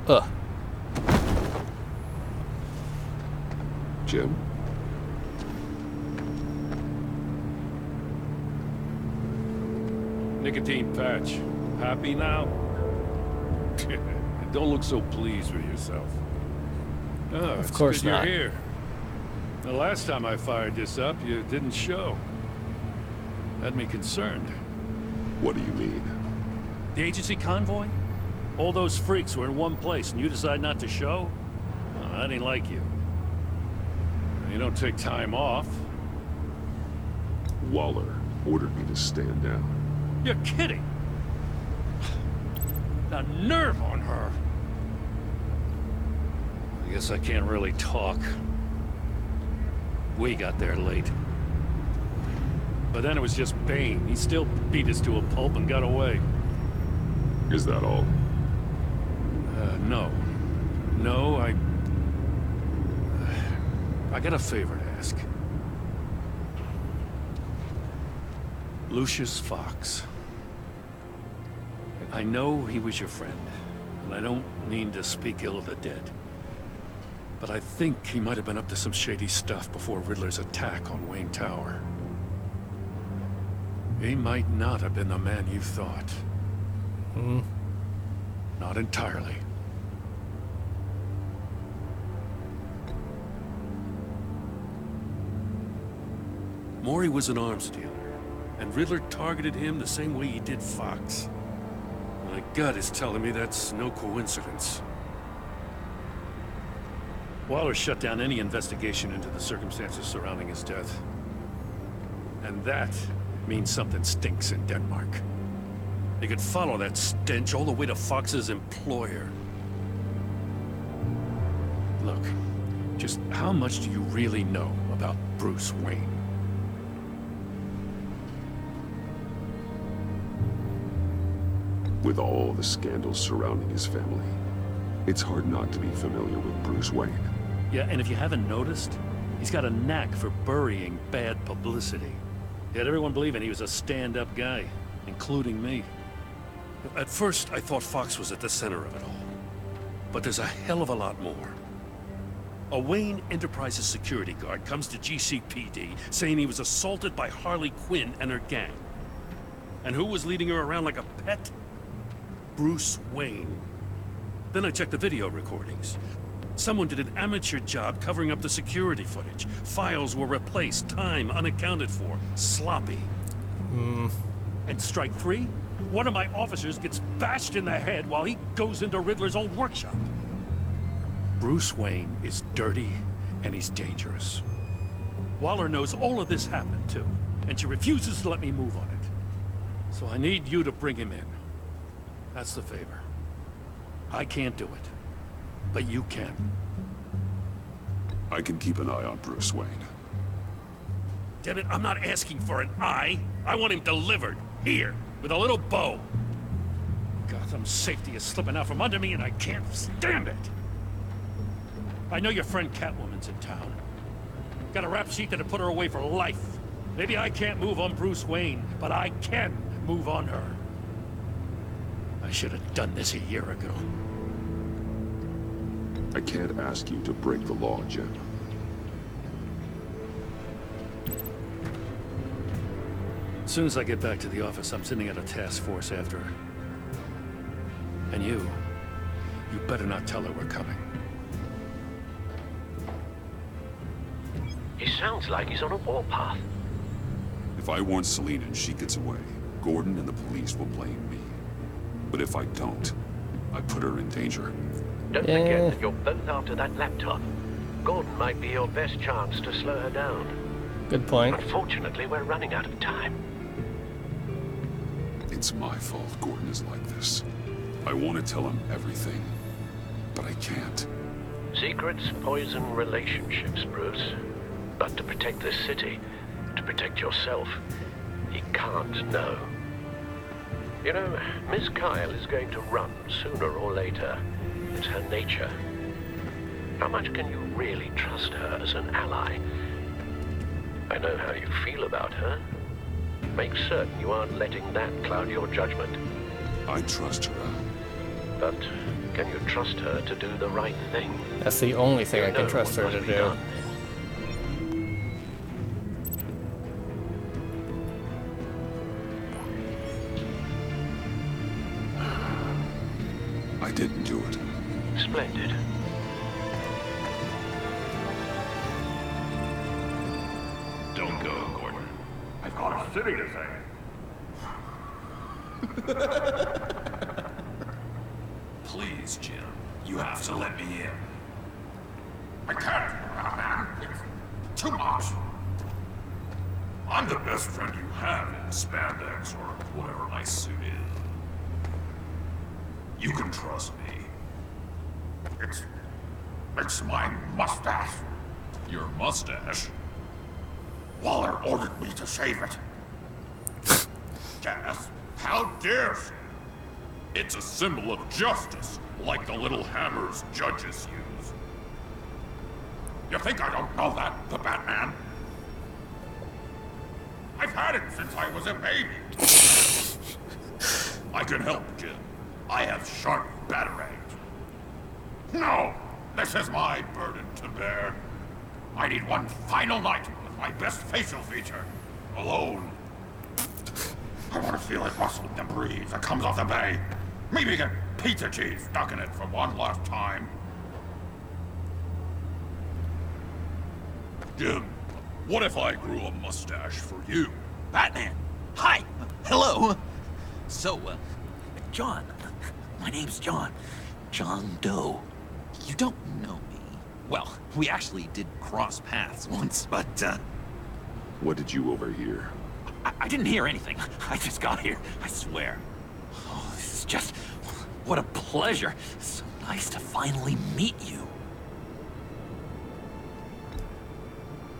Ugh. Jim? Nicotine patch. Happy now? Don't look so pleased with yourself. Oh, Of course you're not. here. The last time I fired this up, you didn't show. Had me concerned. What do you mean? The agency convoy? All those freaks were in one place and you decide not to show? Oh, that ain't like you. You don't take time off. Waller ordered me to stand down. You're kidding! The nerve on her! I guess I can't really talk. We got there late. But then it was just Bane. He still beat us to a pulp and got away. Is that all? No. No, I got a favor to ask. Lucius Fox. I know he was your friend, and I don't mean to speak ill of the dead. But I think he might have been up to some shady stuff before Riddler's attack on Wayne Tower. He might not have been the man you thought. Not entirely. Maury was an arms dealer, and Riddler targeted him the same way he did Fox. My gut is telling me that's no coincidence. Waller shut down any investigation into the circumstances surrounding his death. And that means something stinks in Denmark. They could follow that stench all the way to Fox's employer. Look, just how much do you really know about Bruce Wayne? With all the scandals surrounding his family, it's hard not to be familiar with Bruce Wayne. Yeah, and if you haven't noticed, he's got a knack for burying bad publicity. He had everyone believing he was a stand-up guy, including me. At first, I thought Fox was at the center of it all. But there's a hell of a lot more. A Wayne Enterprises security guard comes to GCPD saying he was assaulted by Harley Quinn and her gang. And who was leading her around like a pet? Bruce Wayne. Then I checked the video recordings. Someone did an amateur job covering up the security footage. Files were replaced, time unaccounted for, sloppy. And strike three? One of my officers gets bashed in the head while he goes into Riddler's old workshop. Bruce Wayne is dirty and he's dangerous. Waller knows all of this happened too, and she refuses to let me move on it. So I need you to bring him in. That's the favor. I can't do it, but you can. I can keep an eye on Bruce Wayne. Damn it, I'm not asking for an eye. I want him delivered, here, with a little bow. Gotham's safety is slipping out from under me and I can't stand it. I know your friend Catwoman's in town. Got a rap sheet that'll put her away for life. Maybe I can't move on Bruce Wayne, but I can move on her. I should have done this a year ago. I can't ask you to break the law, Jim. As soon as I get back to the office, I'm sending out a task force after her. And you better not tell her we're coming. He sounds like he's on a warpath. If I warn Selina and she gets away, Gordon and the police will blame me. But if I don't, I put her in danger. Don't forget that you're both after that laptop. Gordon might be your best chance to slow her down. Good point. Unfortunately, we're running out of time. It's my fault Gordon is like this. I want to tell him everything, but I can't. Secrets poison relationships, Bruce. But to protect this city, to protect yourself, he can't know. You know, Miss Kyle is going to run sooner or later. It's her nature. How much can you really trust her as an ally? I know how you feel about her. Make certain you aren't letting that cloud your judgment. I trust her. But can you trust her to do the right thing? That's the only thing I You can know trust what her to must be do. done. I didn't do it. Splendid. Don't go, Gordon. I've got a city to say. Please, Jim. You have to let me in. I can't, man. It's too much. I'm the best friend you have in spandex or whatever my suit is. You can trust me. It's my mustache. Your mustache? Waller ordered me to shave it. Jazz, how dare she? It's a symbol of justice, like the little hammers judges use. You think I don't know that, the Batman? I've had it since I was a baby. I can help, Jim. I have sharp batarangs. No, this is my burden to bear. I need one final night with my best facial feature. Alone. I want to feel it rustling the breeze that comes off the bay. Maybe get pizza cheese stuck in it for one last time. Jim, what if I grew a mustache for you? Batman! Hi! Hello! So, John. My name's John. John Doe. You don't know me. Well, we actually did cross paths once, but, What did you overhear? I didn't hear anything. I just got here, I swear. Oh, this is just... What a pleasure. So nice to finally meet you.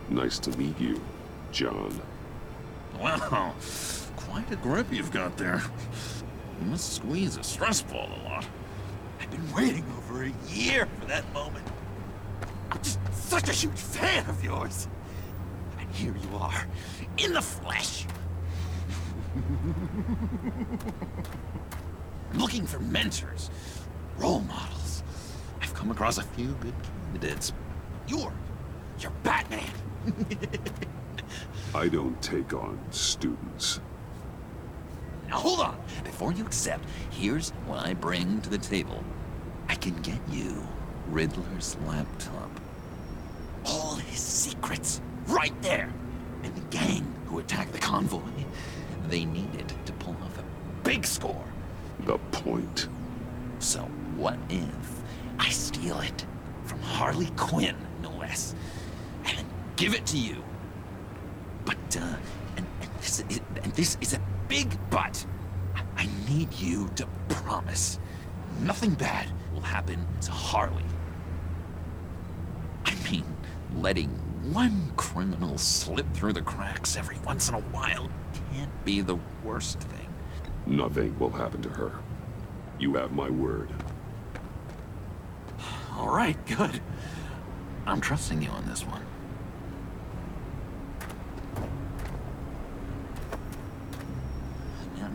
Nice to meet you, John. Wow, quite a grip you've got there. You must squeeze a stress ball a lot. I've been waiting over a year for that moment. I'm just such a huge fan of yours. And here you are, in the flesh. I'm looking for mentors, role models. I've come across a few good candidates. You're Batman. I don't take on students. Now hold on. Before you accept, here's what I bring to the table. I can get you Riddler's laptop. All his secrets, right there. And the gang who attacked the convoy, they needed to pull off a big score. The point. So what if I steal it from Harley Quinn, no less, and then give it to you? But, and this is a big but. I need you to promise nothing bad will happen to Harley. I mean, letting one criminal slip through the cracks every once in a while can't be the worst thing. Nothing will happen to her. You have my word. All right, good. I'm trusting you on this one.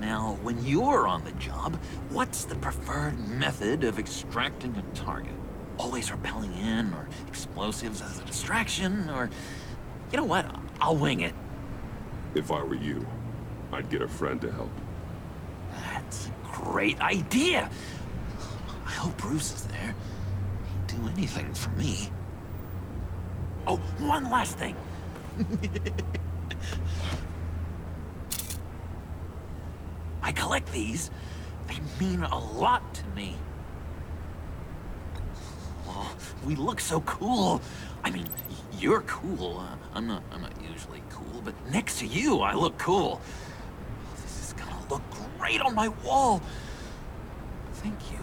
Now, when you're on the job, what's the preferred method of extracting a target? Always rappelling in, or explosives as a distraction, or... You know what? I'll wing it. If I were you, I'd get a friend to help. That's a great idea. I hope Bruce is there. He'd do anything for me. Oh, one last thing. I collect these. They mean a lot to me. Oh, we look so cool. I mean, you're cool. I'm not usually cool, but next to you, I look cool. This is gonna look great on my wall. Thank you.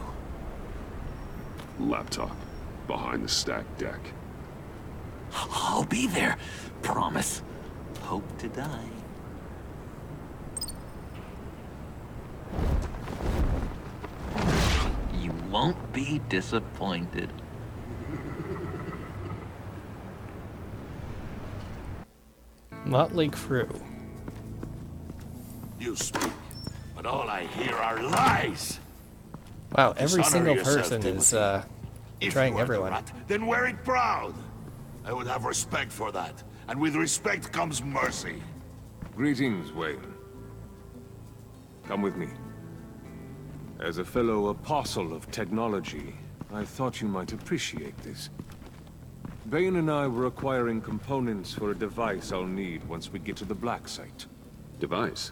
Laptop. Behind the stacked deck. I'll be there. Promise. Hope to die. You won't be disappointed. Motley Crue. You speak, but all I hear are lies. Wow, every Dishonor single yourself, person is Timothy. If betraying you are everyone. the rat, then wear it proud. I would have respect for that. And with respect comes mercy. Greetings, Wayne. Come with me. As a fellow apostle of technology, I thought you might appreciate this. Bane and I were acquiring components for a device I'll need once we get to the Black Site. Device?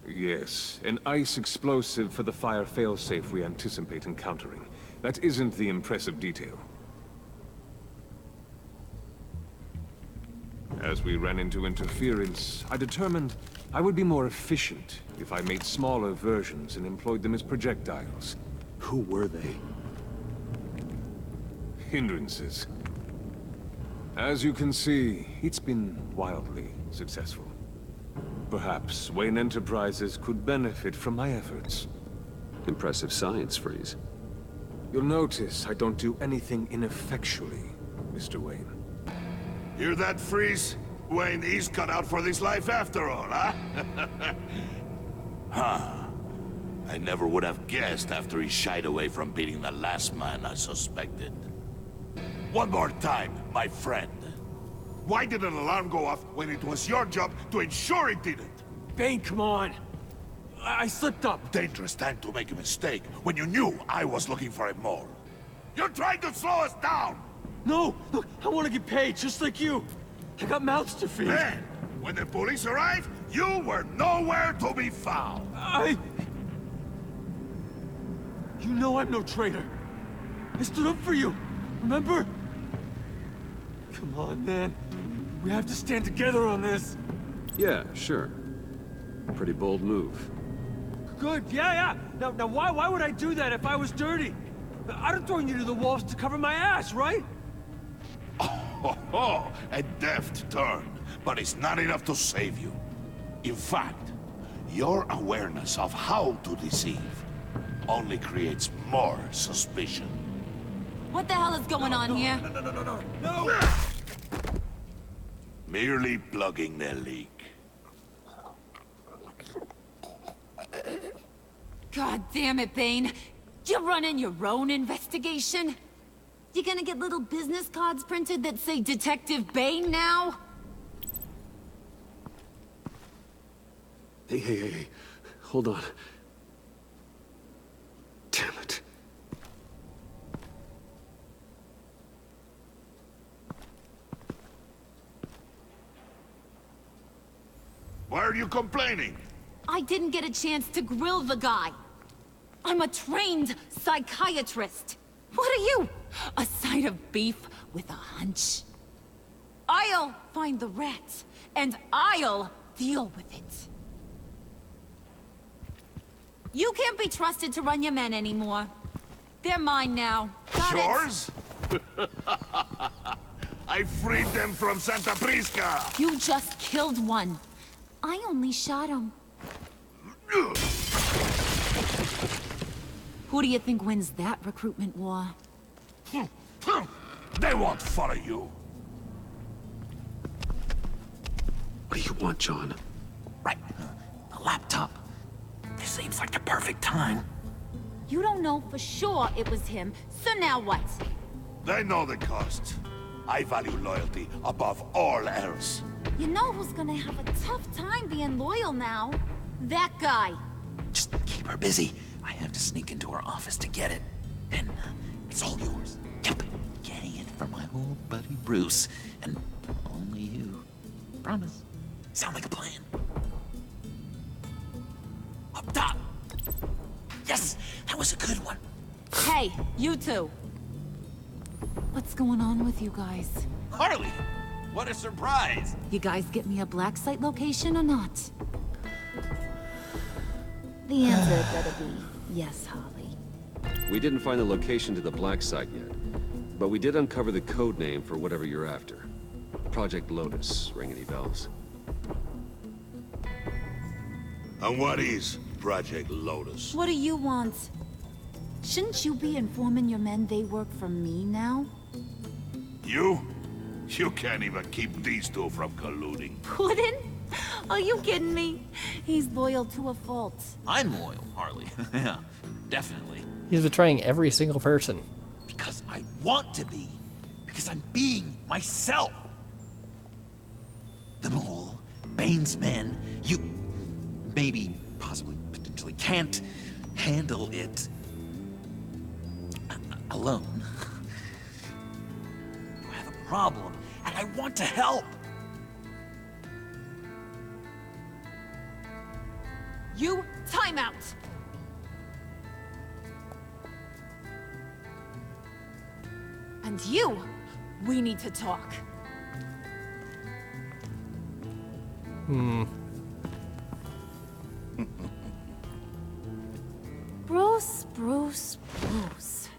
Yes, an ice explosive for the fire failsafe we anticipate encountering. That isn't the impressive detail. As we ran into interference, I determined I would be more efficient if I made smaller versions and employed them as projectiles. Who were they? Hindrances. As you can see, it's been wildly successful. Perhaps Wayne Enterprises could benefit from my efforts. Impressive science, Freeze. You'll notice I don't do anything ineffectually, Mr. Wayne. Hear that, Freeze? Wayne, he's cut out for this life after all, huh? Huh. I never would have guessed after he shied away from beating the last man I suspected. One more time, my friend. Why did an alarm go off when it was your job to ensure it didn't? Bane, come on! I slipped up! Dangerous time to make a mistake when you knew I was looking for a mole. You're trying to slow us down! No! Look, I want to get paid, just like you! I got mouths to feed! Then, when the police arrived, you were nowhere to be found! You know I'm no traitor! I stood up for you, remember? Come on, man. We have to stand together on this! Yeah, sure. Pretty bold move. Good, yeah! Now why would I do that if I was dirty? I'd have thrown you to the wolves to cover my ass, right? Oh, a deft turn, but it's not enough to save you. In fact, your awareness of how to deceive only creates more suspicion. What the hell is going on here? No! Merely plugging the leak. God damn it, Bane. You're running your own investigation? You gonna get little business cards printed that say Detective Bane now? Hey. Hold on. Damn it. Why are you complaining? I didn't get a chance to grill the guy. I'm a trained psychiatrist. What are you? A side of beef with a hunch? I'll find the rat, and I'll deal with it. You can't be trusted to run your men anymore. They're mine now. Got it? Yours? I freed them from Santa Prisca! You just killed one. I only shot him. Who do you think wins that recruitment war? They won't follow you. What do you want, John? Right. The laptop. This seems like the perfect time. You don't know for sure it was him, so now what? They know the cost. I value loyalty above all else. You know who's gonna have a tough time being loyal now? That guy. Just keep her busy. I have to sneak into her office to get it. Then, it's all yours. Yep. Getting it from my old buddy Bruce. And only you. Promise. Sound like a plan? Up top! Yes! That was a good one. Hey, you two. What's going on with you guys? Harley! What a surprise! You guys get me a black site location or not? The answer better be yes, Holly. We didn't find the location to the Black Site yet, but we did uncover the code name for whatever you're after. Project Lotus. Ring any bells? And what is Project Lotus? What do you want? Shouldn't you be informing your men they work for me now? You? You can't even keep these two from colluding. Puddin'? Are you kidding me? He's loyal to a fault. I'm loyal, Harley. Yeah, definitely. He's betraying every single person. Because I want to be. Because I'm being myself. The Mole, Bane's men, you maybe, possibly, potentially can't handle it alone. You have a problem, and I want to help. You, time out! And you, we need to talk. Bruce, Bruce, Bruce.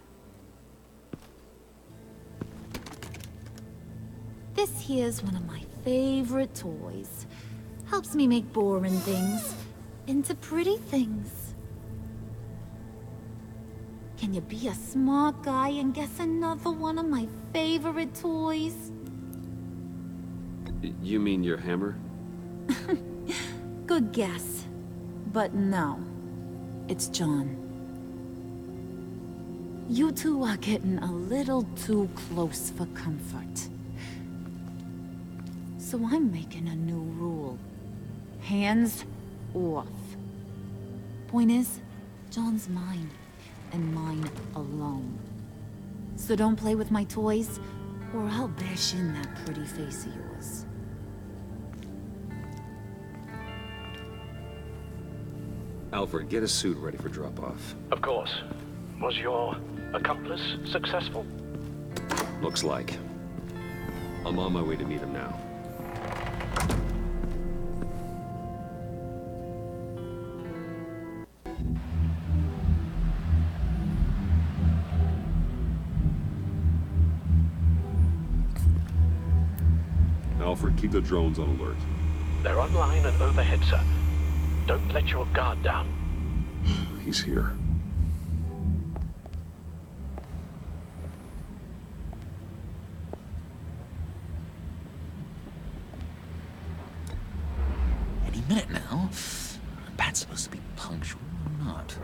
This here's one of my favorite toys. Helps me make boring things into pretty things. Can you be a smart guy and guess another one of my favorite toys? You mean your hammer? Good guess. But no. It's John. You two are getting a little too close for comfort. So I'm making a new rule. Hands off. Point is, John's mine, and mine alone. So don't play with my toys, or I'll bash in that pretty face of yours. Alfred, get a suit ready for drop-off. Of course. Was your accomplice successful? Looks like. I'm on my way to meet him now. Alfred, keep the drones on alert. They're online and overhead, sir. Don't let your guard down. He's here. Any minute now. Bat's supposed to be punctual or not?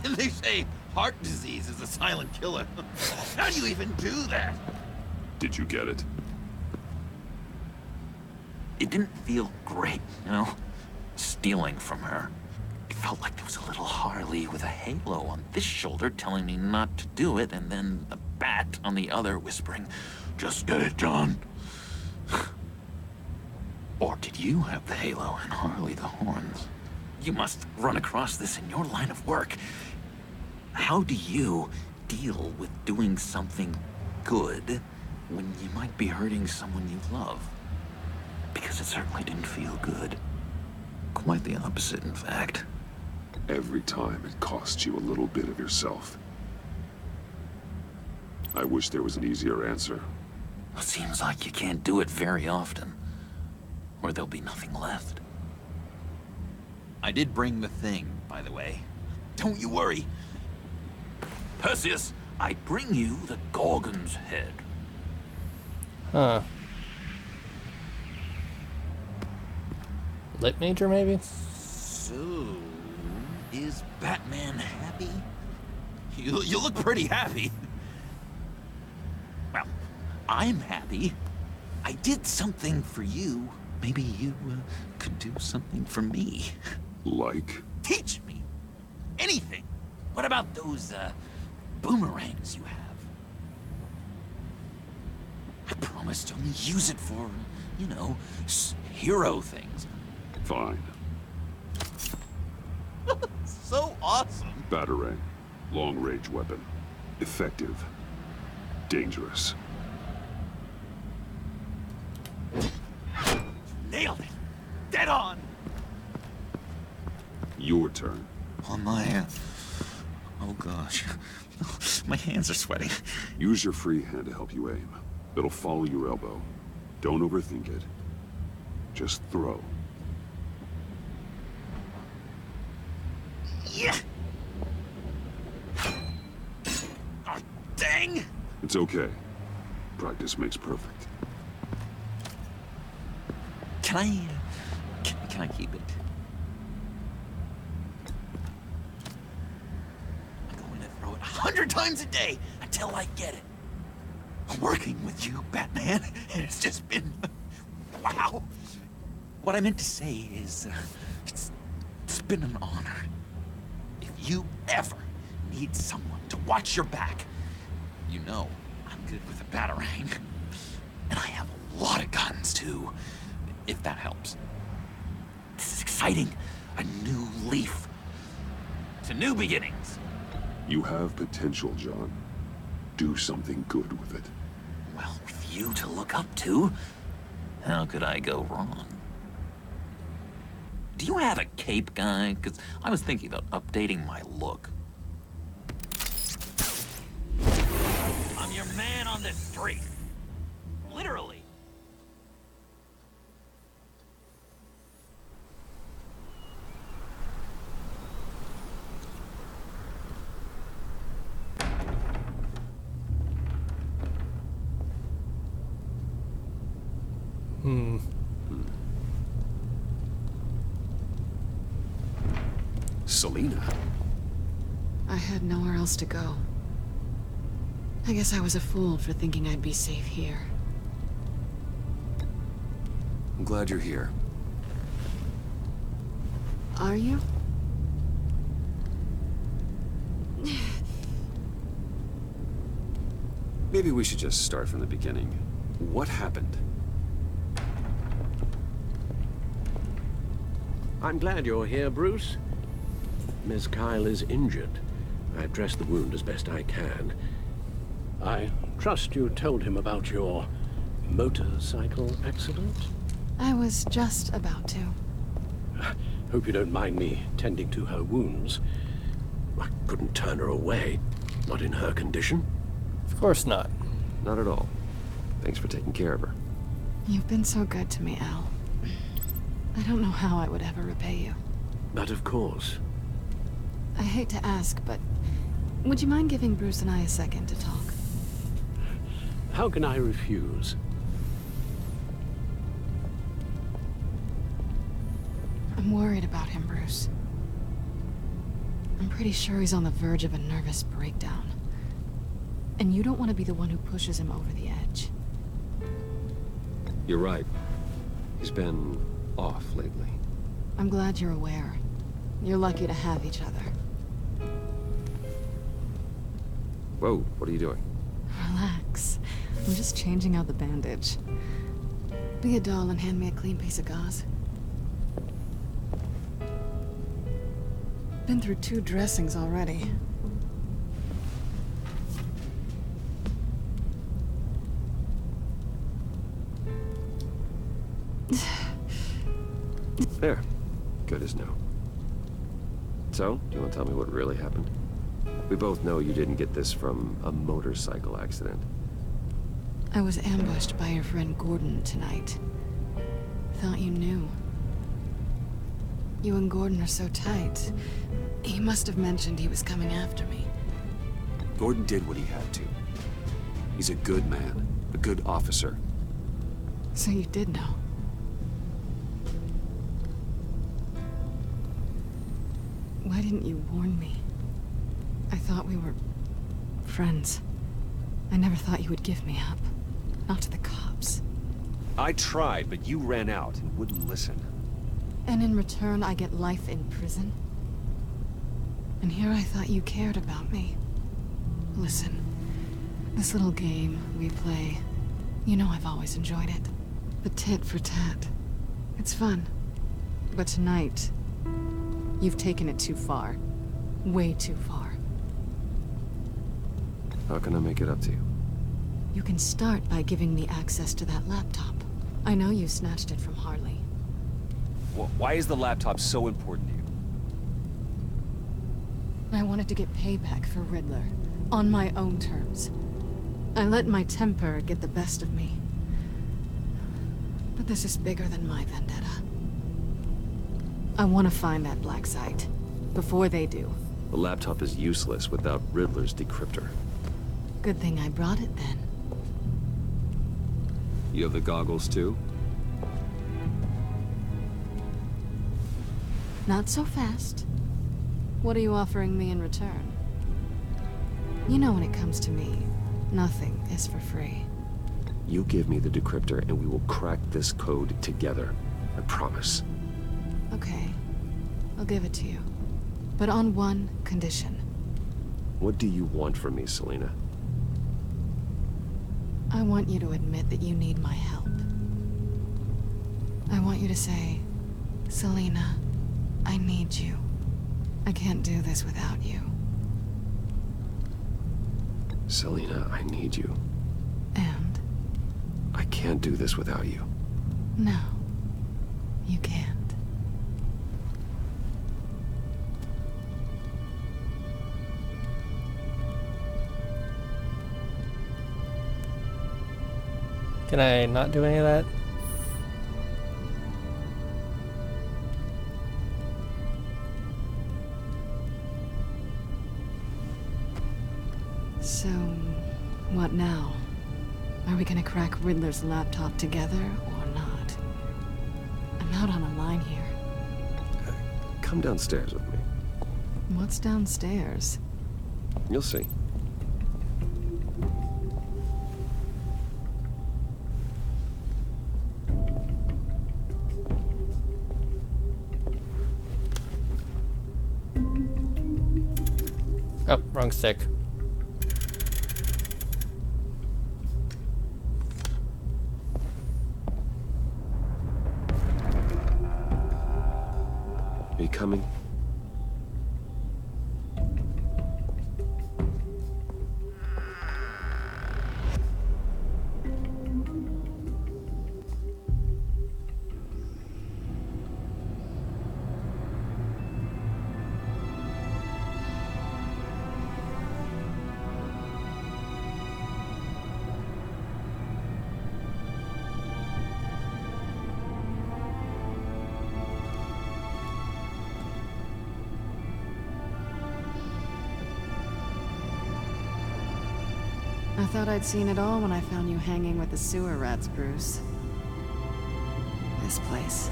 They say heart disease is a silent killer. How do you even do that? Did you get it? It didn't feel great, you know? Stealing from her. It felt like there was a little Harley with a halo on this shoulder telling me not to do it, and then a bat on the other whispering, "Just get it, John." Or did you have the halo and Harley the horns? You must run across this in your line of work. How do you deal with doing something good when you might be hurting someone you love? Because it certainly didn't feel good. Quite the opposite, in fact. Every time it costs you a little bit of yourself. I wish there was an easier answer. It seems like you can't do it very often, or there'll be nothing left. I did bring the thing, by the way. Don't you worry. Perseus, I bring you the Gorgon's head. Huh. Lit Major, maybe? So, is Batman happy? You look pretty happy. Well, I'm happy. I did something for you. Maybe you could do something for me. Like? Teach me. Anything. What about those, boomerangs you have? I promise to only use it for, you know, hero things. Fine. So awesome. Batarang. Long-range weapon. Effective. Dangerous. Nailed it. Dead on. Your turn. On my, oh gosh. My hands are sweating. Use your free hand to help you aim. It'll follow your elbow. Don't overthink it. Just throw. Yeah. Oh, dang. It's okay. Practice makes perfect. Can I keep it? I'm going to throw it 100 times a day until I get it. Working with you, Batman, it's just been... wow. What I meant to say is, it's been an honor. If you ever need someone to watch your back, you know I'm good with a batarang. And I have a lot of guns, too, if that helps. This is exciting. A new leaf. To new beginnings. You have potential, John. Do something good with it. Well, with you to look up to, how could I go wrong? Do you have a cape, guy? Because I was thinking about updating my look. I'm your man on this street. Literally. Selina. I had nowhere else to go. I guess I was a fool for thinking I'd be safe here. I'm glad you're here. Are you? Maybe we should just start from the beginning. What happened? I'm glad you're here, Bruce. Miss Kyle is injured. I've dressed the wound as best I can. I trust you told him about your motorcycle accident? I was just about to. Hope you don't mind me tending to her wounds. I couldn't turn her away, not in her condition. Of course not. Not at all. Thanks for taking care of her. You've been so good to me, Al. I don't know how I would ever repay you. But of course. I hate to ask, but would you mind giving Bruce and I a second to talk? How can I refuse? I'm worried about him, Bruce. I'm pretty sure he's on the verge of a nervous breakdown. And you don't want to be the one who pushes him over the edge. You're right. He's been off lately. I'm glad you're aware. You're lucky to have each other. Whoa, what are you doing? Relax. I'm just changing out the bandage. Be a doll and hand me a clean piece of gauze. Been through 2 dressings already. There. Good as new. So, do you want to tell me what really happened? We both know you didn't get this from a motorcycle accident. I was ambushed by your friend Gordon tonight. Thought you knew. You and Gordon are so tight. He must have mentioned he was coming after me. Gordon did what he had to. He's a good man, a good officer. So you did know. Why didn't you warn me? I thought we were friends. I never thought you would give me up. Not to the cops. I tried, but you ran out and wouldn't listen. And in return, I get life in prison? And here I thought you cared about me. Listen, this little game we play, you know I've always enjoyed it. The tit for tat. It's fun. But tonight, you've taken it too far. Way too far. How can I make it up to you? You can start by giving me access to that laptop. I know you snatched it from Harley. Why is the laptop so important to you? I wanted to get payback for Riddler, on my own terms. I let my temper get the best of me. But this is bigger than my vendetta. I want to find that black site, before they do. The laptop is useless without Riddler's decryptor. Good thing I brought it then. You have the goggles too? Not so fast. What are you offering me in return? You know when it comes to me, nothing is for free. You give me the decryptor and we will crack this code together. I promise. Okay. I'll give it to you. But on one condition. What do you want from me, Selina? I want you to admit that you need my help. I want you to say, Selina, I need you. I can't do this without you. Selina, I need you. And? I can't do this without you. No, you can't. Can I not do any of that? So, what now? Are we gonna crack Riddler's laptop together, or not? I'm out on a line here. Come downstairs with me. What's downstairs? You'll see. Oh, wrong stick. Are you coming? I thought I'd seen it all when I found you hanging with the sewer rats, Bruce. This place.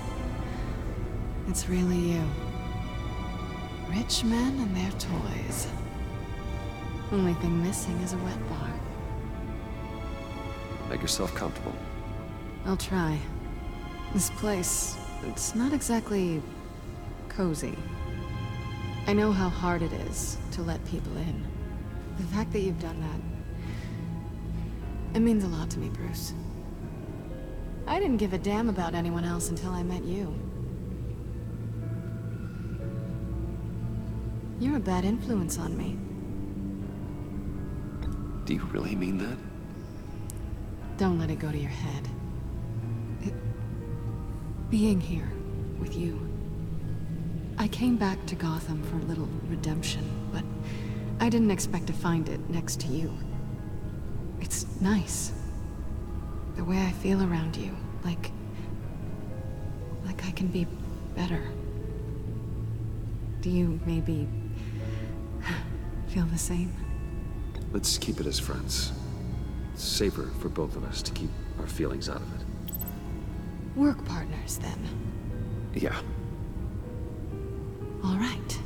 It's really you. Rich men and their toys. Only thing missing is a wet bar. Make yourself comfortable. I'll try. This place, it's not exactly cozy. I know how hard it is to let people in. The fact that you've done that, it means a lot to me, Bruce. I didn't give a damn about anyone else until I met you. You're a bad influence on me. Do you really mean that? Don't let it go to your head. Being here with you. I came back to Gotham for a little redemption, but I didn't expect to find it next to you. It's nice. The way I feel around you, like I can be better. Do you maybe feel the same? Let's keep it as friends. It's safer for both of us to keep our feelings out of it. Work partners, then. Yeah. All right.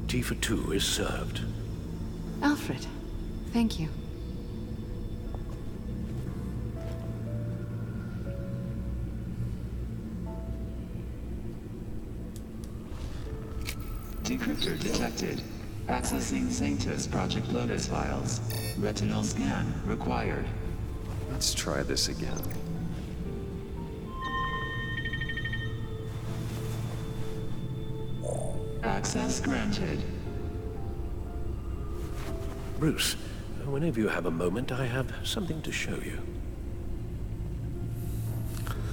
Tea for two is served. Alfred, thank you. Decryptor detected. Accessing Sanctus Project Lotus files. Retinal scan required. Let's try this again. Access granted. Bruce, whenever you have a moment, I have something to show you.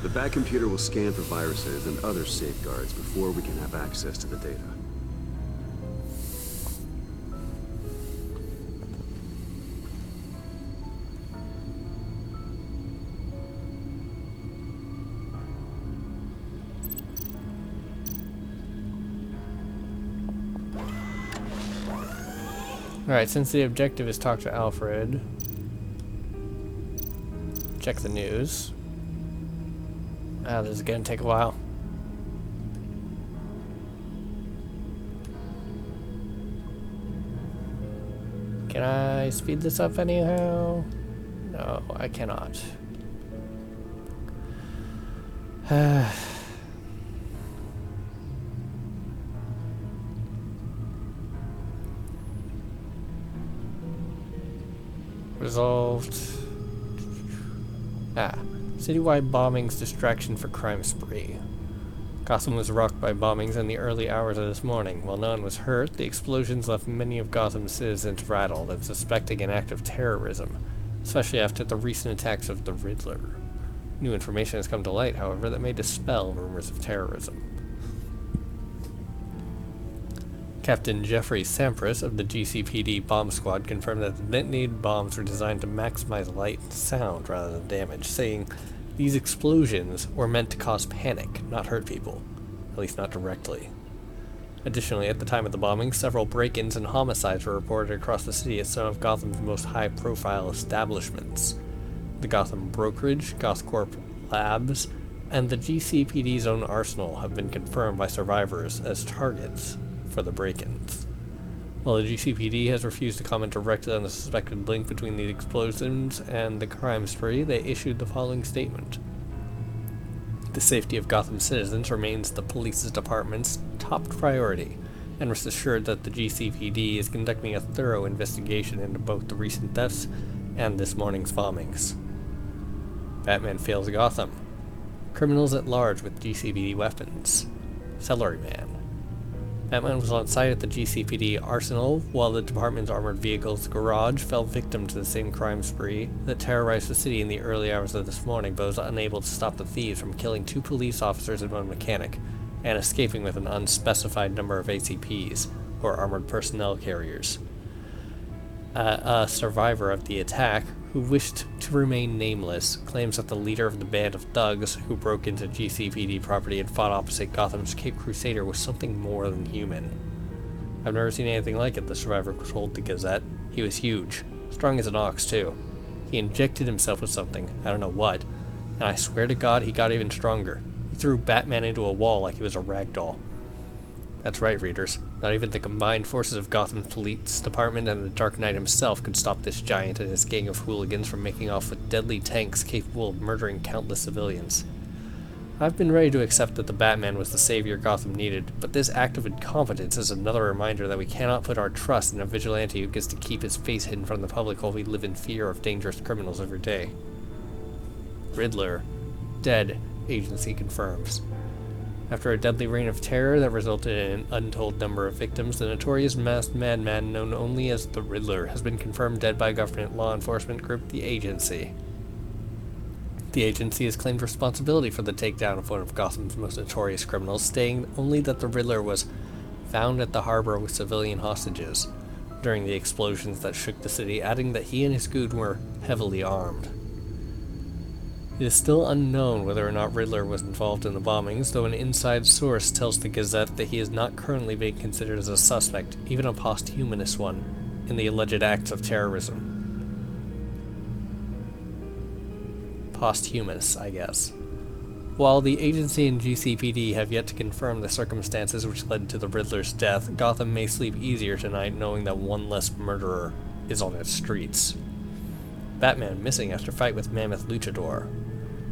The Bat computer will scan for viruses and other safeguards before we can have access to the data. Alright, since the objective is talk to Alfred, check the news. This is gonna take a while. Can I speed this up anyhow? No, I cannot. Resolved. Citywide bombings distraction for crime spree. Gotham was rocked by bombings in the early hours of this morning. While no one was hurt, the explosions left many of Gotham's citizens rattled and suspecting an act of terrorism, especially after the recent attacks of the Riddler. New information has come to light, however, that may dispel rumors of terrorism. Captain Jeffrey Sampras of the GCPD bomb squad confirmed that the detonated bombs were designed to maximize light and sound rather than damage, saying these explosions were meant to cause panic, not hurt people, at least not directly. Additionally, at the time of the bombing, several break-ins and homicides were reported across the city at some of Gotham's most high-profile establishments. The Gotham Brokerage, Gothcorp Labs, and the GCPD's own arsenal have been confirmed by survivors as targets for the break-ins. While the GCPD has refused to comment directly on the suspected link between the explosions and the crime spree, they issued the following statement. The safety of Gotham citizens remains the police department's top priority, and rest assured that the GCPD is conducting a thorough investigation into both the recent deaths and this morning's bombings. Batman fails Gotham. Criminals at large with GCPD weapons. Salaryman. Batman was on site at the GCPD arsenal while the department's armored vehicle's garage fell victim to the same crime spree that terrorized the city in the early hours of this morning, but was unable to stop the thieves from killing 2 police officers and 1 mechanic, and escaping with an unspecified number of ACPs, or armored personnel carriers. A survivor of the attack, who wished to remain nameless, claims that the leader of the band of thugs who broke into GCPD property and fought opposite Gotham's Cape Crusader was something more than human. I've never seen anything like it, the survivor told the Gazette. He was huge, strong as an ox too. He injected himself with something, I don't know what, and I swear to God he got even stronger. He threw Batman into a wall like he was a rag doll. That's right, readers. Not even the combined forces of Gotham's Police Department and the Dark Knight himself could stop this giant and his gang of hooligans from making off with deadly tanks capable of murdering countless civilians. I've been ready to accept that the Batman was the savior Gotham needed, but this act of incompetence is another reminder that we cannot put our trust in a vigilante who gets to keep his face hidden from the public while we live in fear of dangerous criminals every day. Riddler. Dead, agency confirms. After a deadly reign of terror that resulted in an untold number of victims, the notorious masked madman known only as the Riddler has been confirmed dead by government law enforcement group The Agency. The Agency has claimed responsibility for the takedown of one of Gotham's most notorious criminals, stating only that the Riddler was found at the harbor with civilian hostages during the explosions that shook the city, adding that he and his goon were heavily armed. It is still unknown whether or not Riddler was involved in the bombings, though an inside source tells the Gazette that he is not currently being considered as a suspect, even a posthumous one, in the alleged acts of terrorism. Posthumous, I guess. While the Agency and GCPD have yet to confirm the circumstances which led to the Riddler's death, Gotham may sleep easier tonight knowing that one less murderer is on its streets. Batman missing after fight with Mammoth Luchador.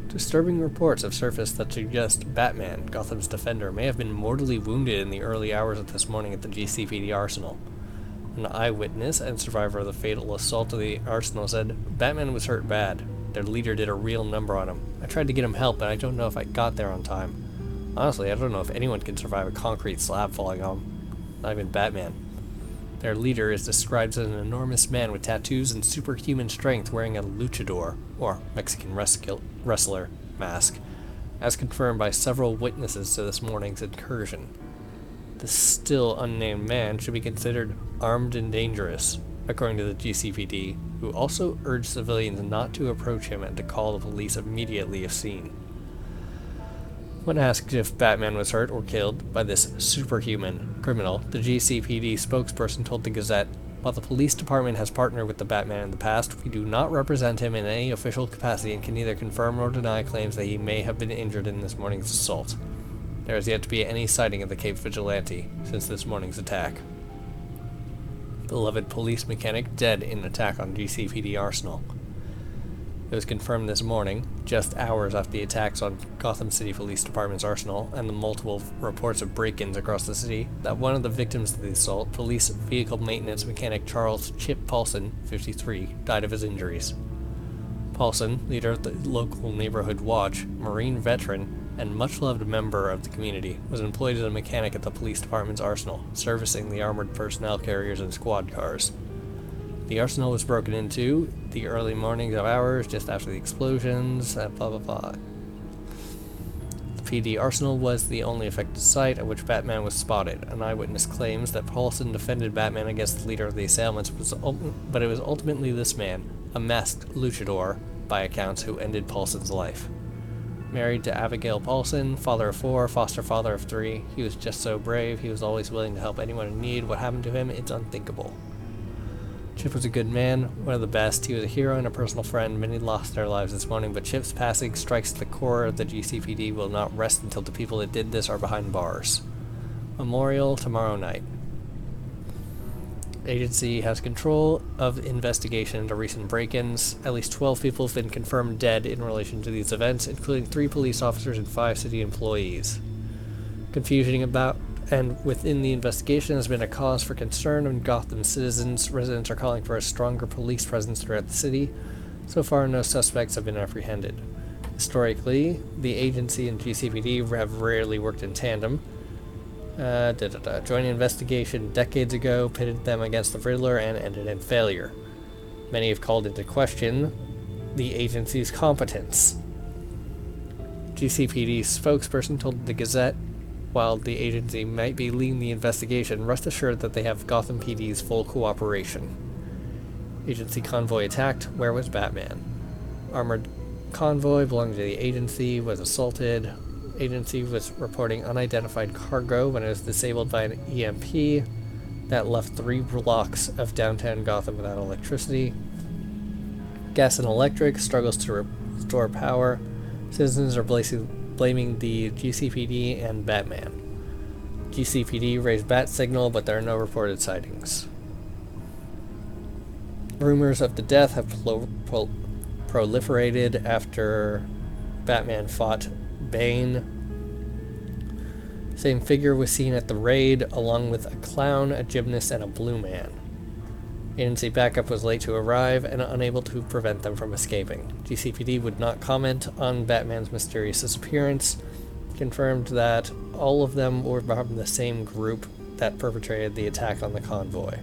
Disturbing reports have surfaced that suggest Batman, Gotham's defender, may have been mortally wounded in the early hours of this morning at the GCPD arsenal. An eyewitness and survivor of the fatal assault of the arsenal said Batman was hurt bad. Their leader did a real number on him. I tried to get him help, but I don't know if I got there on time. Honestly, I don't know if anyone can survive a concrete slab falling on them. Not even Batman. Their leader is described as an enormous man with tattoos and superhuman strength wearing a luchador, or Mexican wrestler, mask, as confirmed by several witnesses to this morning's incursion. The still unnamed man should be considered armed and dangerous, according to the GCPD, who also urged civilians not to approach him and to call the police immediately if seen. When asked if Batman was hurt or killed by this superhuman criminal, the GCPD spokesperson told the Gazette, While the police department has partnered with the Batman in the past, we do not represent him in any official capacity and can neither confirm nor deny claims that he may have been injured in this morning's assault. There has yet to be any sighting of the Cape Vigilante since this morning's attack. Beloved police mechanic dead in attack on GCPD Arsenal. It was confirmed this morning, just hours after the attacks on Gotham City Police Department's arsenal and the multiple reports of break-ins across the city, that one of the victims of the assault, police vehicle maintenance mechanic Charles Chip Paulson, 53, died of his injuries. Paulson, leader of the local neighborhood watch, Marine veteran, and much-loved member of the community, was employed as a mechanic at the police department's arsenal, servicing the armored personnel carriers and squad cars. The arsenal was broken into the early morning of hours just after the explosions, blah blah blah. The PD arsenal was the only affected site at which Batman was spotted. An eyewitness claims that Paulson defended Batman against the leader of the assailants, but it was ultimately this man, a masked luchador, by accounts, who ended Paulson's life. Married to Abigail Paulson, father of 4, foster father of 3, he was just so brave, he was always willing to help anyone in need. What happened to him, it's unthinkable. Chip was a good man, one of the best. He was a hero and a personal friend. Many lost their lives this morning, but Chip's passing strikes the core of the GCPD will not rest until the people that did this are behind bars. Memorial tomorrow night. Agency has control of investigation into recent break-ins. At least 12 people have been confirmed dead in relation to these events, including 3 police officers and 5 city employees. Confusion about and within the investigation has been a cause for concern among Gotham citizens. Residents are calling for a stronger police presence throughout the city. So far, no suspects have been apprehended. Historically, the agency and GCPD have rarely worked in tandem. Joint investigation decades ago pitted them against the Riddler and ended in failure. Many have called into question the agency's competence. GCPD spokesperson told the Gazette, while the agency might be leading the investigation, rest assured that they have Gotham PD's full cooperation. Agency convoy attacked. Where was Batman? Armored convoy belonging to the agency was assaulted. Agency was reporting unidentified cargo when it was disabled by an EMP that left 3 blocks of downtown Gotham without electricity. Gas and Electric struggles to restore power. Citizens are blaming the GCPD and Batman. GCPD raised bat signal, but there are no reported sightings. Rumors of the death have proliferated after Batman fought Bane. Same figure was seen at the raid, along with a clown, a gymnast, and a blue man. Agency backup was late to arrive and unable to prevent them from escaping. GCPD would not comment on Batman's mysterious disappearance, confirmed that all of them were from the same group that perpetrated the attack on the convoy.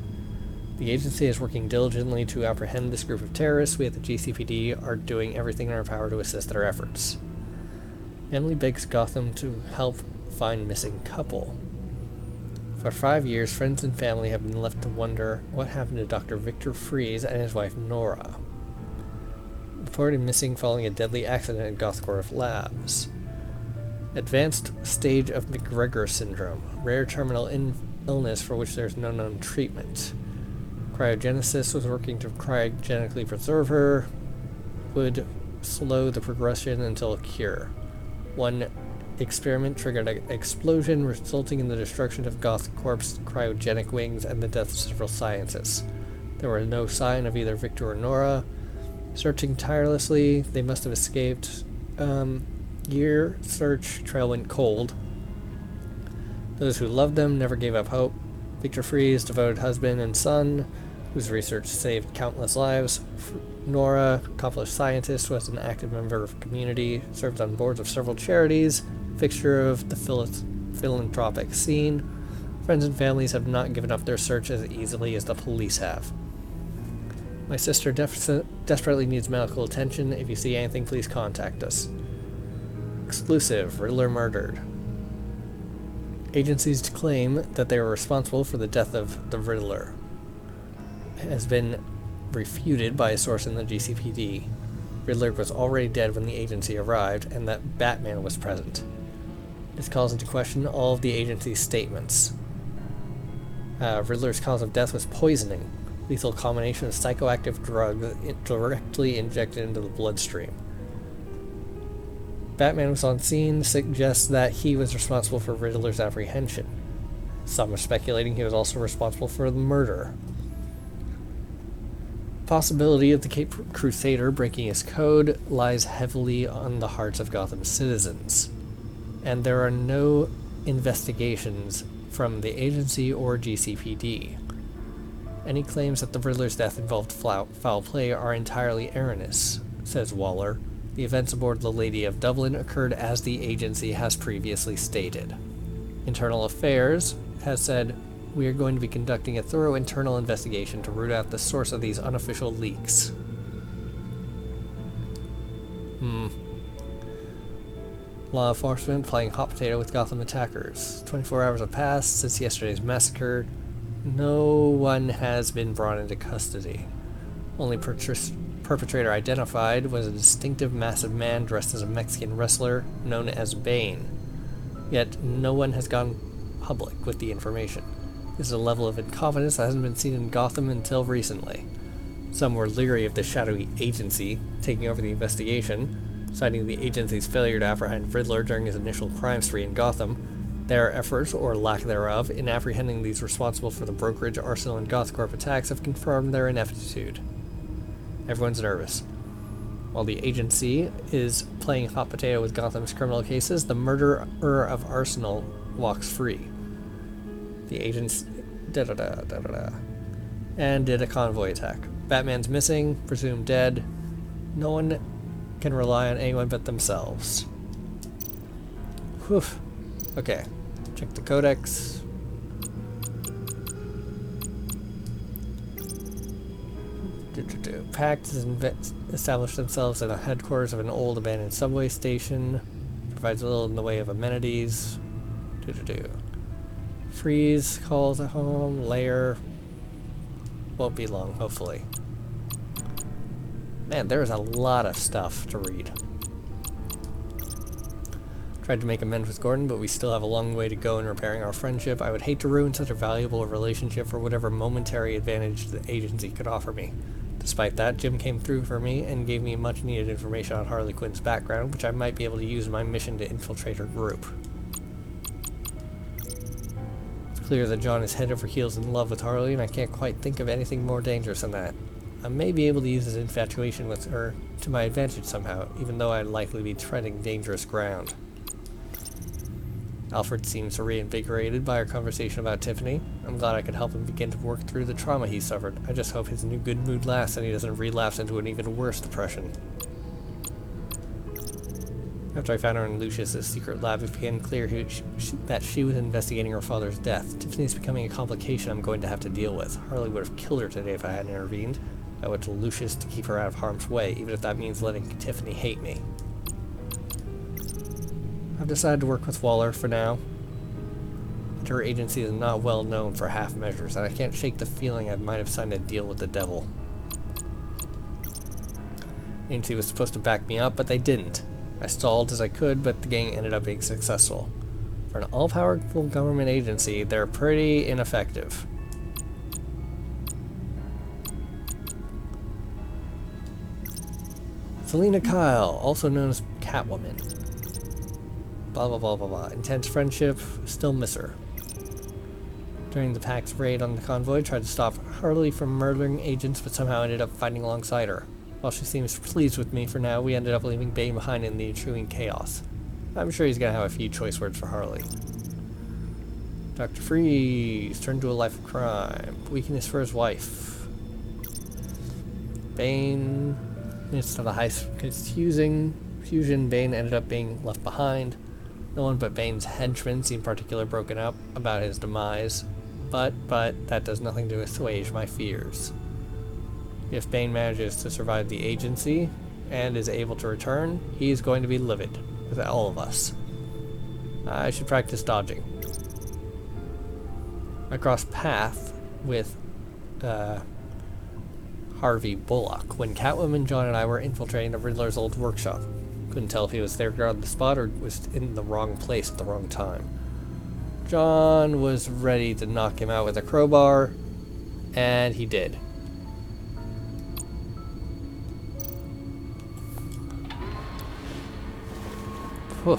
The agency is working diligently to apprehend this group of terrorists. We at the GCPD are doing everything in our power to assist their efforts. Emily begs Gotham to help find missing couple. For 5 years, friends and family have been left to wonder what happened to Dr. Victor Fries and his wife Nora. Reported missing following a deadly accident at Gothcorp Labs. Advanced stage of McGregor syndrome, rare terminal illness for which there is no known treatment. Cryogenesis was working to cryogenically preserve her, would slow the progression until a cure. One experiment triggered an explosion, resulting in the destruction of Gothcorp's cryogenic wings and the death of several scientists. There was no sign of either Victor or Nora. Searching tirelessly, they must have escaped. Year search trail went cold. Those who loved them never gave up hope. Victor Fries, devoted husband and son, whose research saved countless lives. Nora, accomplished scientist, was an active member of the community, served on boards of several charities, fixture of the philanthropic scene. Friends and families have not given up their search as easily as the police have. My sister desperately needs medical attention. If you see anything, please contact us. Exclusive, Riddler murdered. Agencies claim that they were responsible for the death of the Riddler. It has been refuted by a source in the GCPD. Riddler was already dead when the agency arrived, and that Batman was present. This calls into question all of the agency's statements. Riddler's cause of death was poisoning. lethal combination of psychoactive drug directly injected into the bloodstream. Batman was on scene, suggests that he was responsible for Riddler's apprehension. Some are speculating he was also responsible for the murder. Possibility of the Caped Crusader breaking his code lies heavily on the hearts of Gotham's citizens, and there are no investigations from the agency or GCPD. Any claims that the Riddler's death involved foul play are entirely erroneous, says Waller. The events aboard the Lady of Dublin occurred as the agency has previously stated. Internal Affairs has said, "We are going to be conducting a thorough internal investigation to root out the source of these unofficial leaks." Law enforcement playing hot potato with Gotham attackers. 24 hours have passed since yesterday's massacre. No one has been brought into custody. Only perpetrator identified was a distinctive massive man dressed as a Mexican wrestler known as Bane. Yet no one has gone public with the information. This is a level of incompetence that hasn't been seen in Gotham until recently. Some were leery of the shadowy agency taking over the investigation, citing the agency's failure to apprehend Riddler during his initial crime spree in Gotham. Their efforts, or lack thereof, in apprehending these responsible for the Brokerage, Arsenal, and GothCorp attacks have confirmed their ineptitude. Everyone's nervous. While the agency is playing hot potato with Gotham's criminal cases, the murderer of Arsenal walks free. The agents and did a convoy attack. Batman's missing, presumed dead. No one can rely on anyone but themselves. Whew. Okay. Check the codex. Pact has established themselves at the headquarters of an old abandoned subway station. Provides little in the way of amenities. Freeze calls at home. Lair. Won't be long, hopefully. Man, there's a lot of stuff to read. Tried to make amends with Gordon, but we still have a long way to go in repairing our friendship. I would hate to ruin such a valuable relationship for whatever momentary advantage the agency could offer me. Despite that, Jim came through for me and gave me much needed information on Harley Quinn's background, which I might be able to use in my mission to infiltrate her group. It's clear that John is head over heels in love with Harley, and I can't quite think of anything more dangerous than that. I may be able to use his infatuation with her to my advantage somehow, even though I'd likely be treading dangerous ground. Alfred seems reinvigorated by our conversation about Tiffany. I'm glad I could help him begin to work through the trauma he suffered. I just hope his new good mood lasts and he doesn't relapse into an even worse depression. After I found her in Lucius's secret lab, it became clear that she was investigating her father's death. Tiffany's becoming a complication I'm going to have to deal with. Harley would have killed her today if I hadn't intervened. I went to Lucius to keep her out of harm's way, even if that means letting Tiffany hate me. I've decided to work with Waller for now. Her agency is not well known for half measures, and I can't shake the feeling I might have signed a deal with the devil. The agency was supposed to back me up, but they didn't. I stalled as I could, but the gang ended up being successful. For an all-powerful government agency, they're pretty ineffective. Selina Kyle, also known as Catwoman. Blah blah blah blah blah. Intense friendship, still miss her. During the Pact's raid on the convoy, tried to stop Harley from murdering agents, but somehow ended up fighting alongside her. While she seems pleased with me for now, we ended up leaving Bane behind in the ensuing chaos. I'm sure he's gonna have a few choice words for Harley. Dr. Freeze turned to a life of crime. Weakness for his wife. Bane, midst of a high fusion, Bane ended up being left behind. No one but Bane's henchmen seemed particularly broken up about his demise, but that does nothing to assuage my fears. If Bane manages to survive the agency and is able to return, he's going to be livid with all of us. I should practice dodging. I crossed path with Harvey Bullock when Catwoman, John, and I were infiltrating the Riddler's old workshop. Couldn't tell if he was there on the spot or was in the wrong place at the wrong time. John was ready to knock him out with a crowbar, and he did. Whew.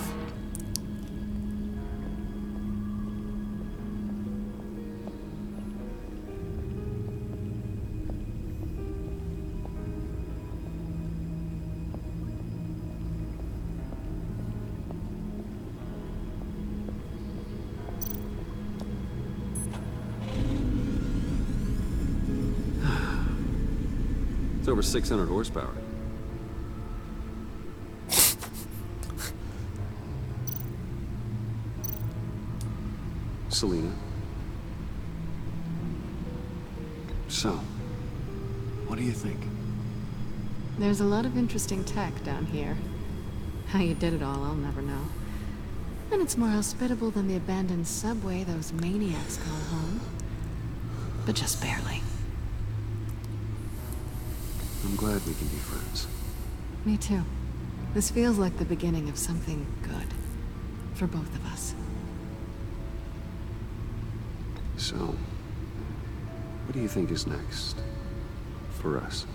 It's over 600 horsepower. Selina. So, what do you think? There's a lot of interesting tech down here. How you did it all, I'll never know. And it's more hospitable than the abandoned subway those maniacs call home. But just barely. I'm glad we can be friends. Me too. This feels like the beginning of something good. For both of us. So, what do you think is next? For us?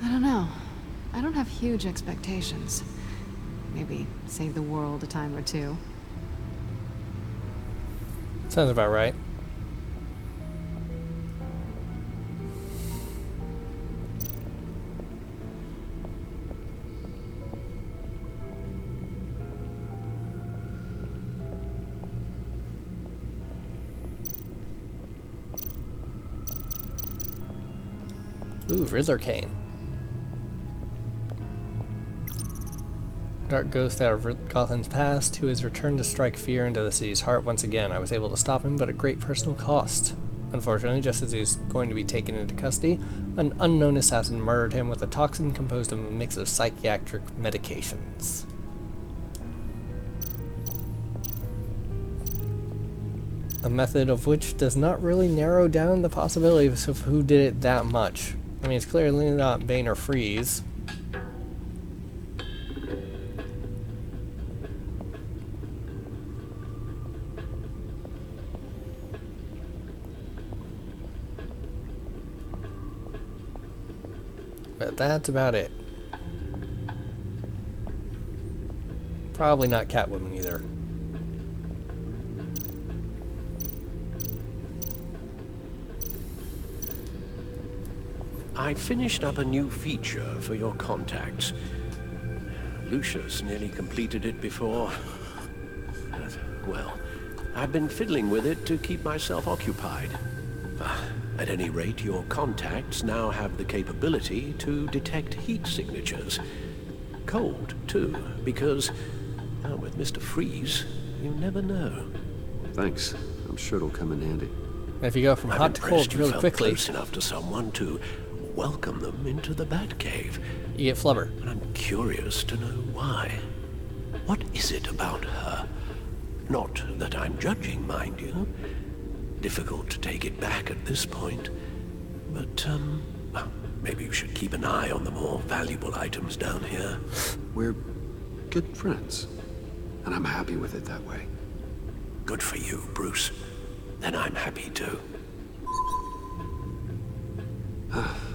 I don't know. I don't have huge expectations. Maybe save the world a time or two. Sounds about right. Ooh, Riddler Cane. Dark ghost out of Gotham's past, who has returned to strike fear into the city's heart once again. I was able to stop him, but at great personal cost. Unfortunately, just as he was going to be taken into custody, an unknown assassin murdered him with a toxin composed of a mix of psychiatric medications. A method of which does not really narrow down the possibilities of who did it that much. I mean, it's clearly not Bane or Freeze. But that's about it. Probably not Catwoman either. I finished up a new feature for your contacts. Lucius nearly completed it before. But, well, I've been fiddling with it to keep myself occupied. At any rate, your contacts now have the capability to detect heat signatures. Cold, too, because, well, with Mr. Freeze, you never know. Thanks. I'm sure it'll come in handy. If you go from hot to cold really quickly, close enough to someone to welcome them into the Batcave. You get flubber. And I'm curious to know why. What is it about her? Not that I'm judging, mind you. Difficult to take it back at this point. But, well, maybe you should keep an eye on the more valuable items down here. We're good friends. And I'm happy with it that way. Good for you, Bruce. Then I'm happy too.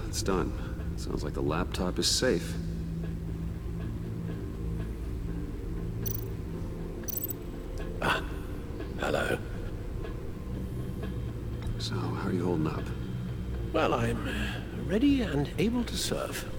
It's done. Sounds like the laptop is safe. Hello. So, how are you holding up? Well, I'm ready and able to serve.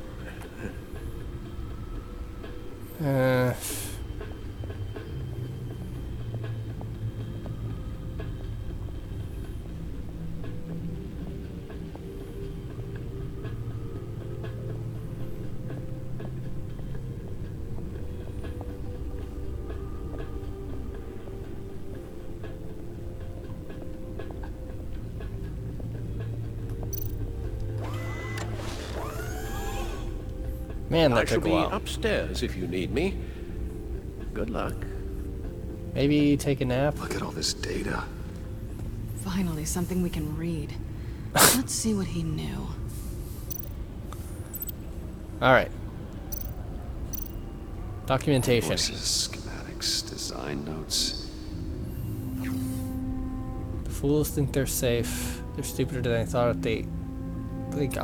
Man, that I shall took a be while. upstairs if you need me. Good luck. Maybe take a nap. Look at all this data. Finally, something we can read. Let's see what he knew. Alright. Documentation. Invoices, schematics, design notes. The fools think they're safe. They're stupider than I thought. If they think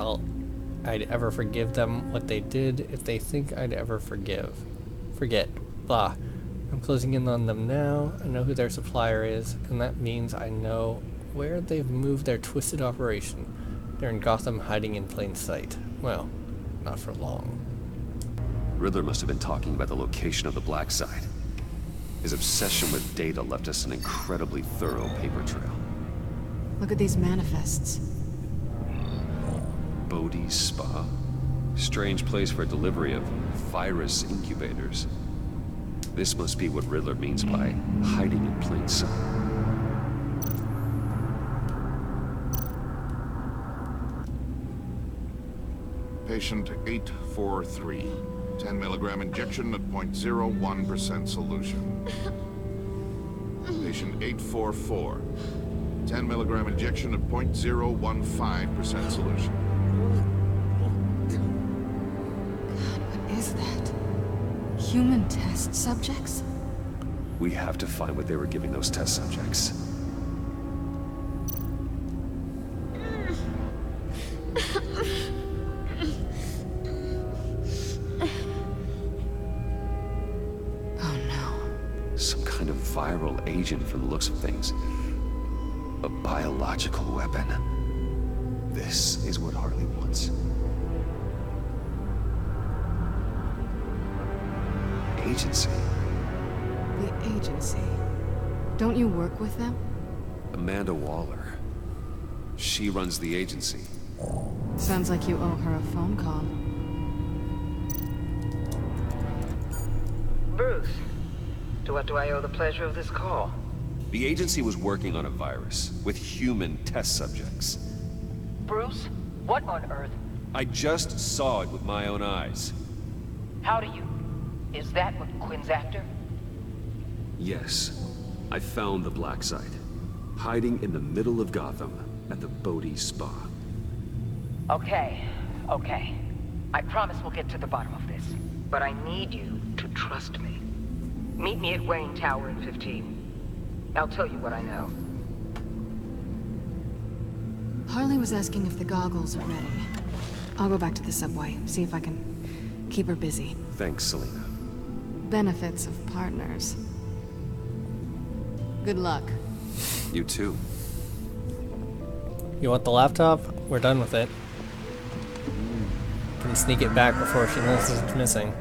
I'd ever forgive them what they did, if they think I'd ever forget. Blah. I'm closing in on them now. I know who their supplier is, and that means I know where they've moved their twisted operation. They're in Gotham, hiding in plain sight. Well, not for long. Riddler must have been talking about the location of the Black Site. His obsession with data left us an incredibly thorough paper trail. Look at these manifests. Bodhi's Spa? Strange place for delivery of virus incubators. This must be what Riddler means by hiding in plain sight. Patient 843. 10 milligram injection at 0.01% solution. Patient 844. 10 milligram injection at 0.015% solution. What is that? Human test subjects? We have to find what they were giving those test subjects. Viral agent from the looks of things. A biological weapon. This is what Harley wants. Agency. The agency. Don't you work with them? Amanda Waller. She runs the agency. Sounds like you owe her a phone call. Bruce. To what do I owe the pleasure of this call? The agency was working on a virus with human test subjects. Bruce? What on earth? I just saw it with my own eyes. How do you? Is that what Quinn's after? Yes. I found the Black Site. Hiding in the middle of Gotham at the Bodhi Spa. Okay. I promise we'll get to the bottom of this. But I need you to trust me. Meet me at Wayne Tower in 15. I'll tell you what I know. Harley was asking if the goggles are ready. I'll go back to the subway, see if I can keep her busy. Thanks, Selina. Benefits of partners. Good luck. You too. You want the laptop? We're done with it. Can sneak it back before she notices it's missing.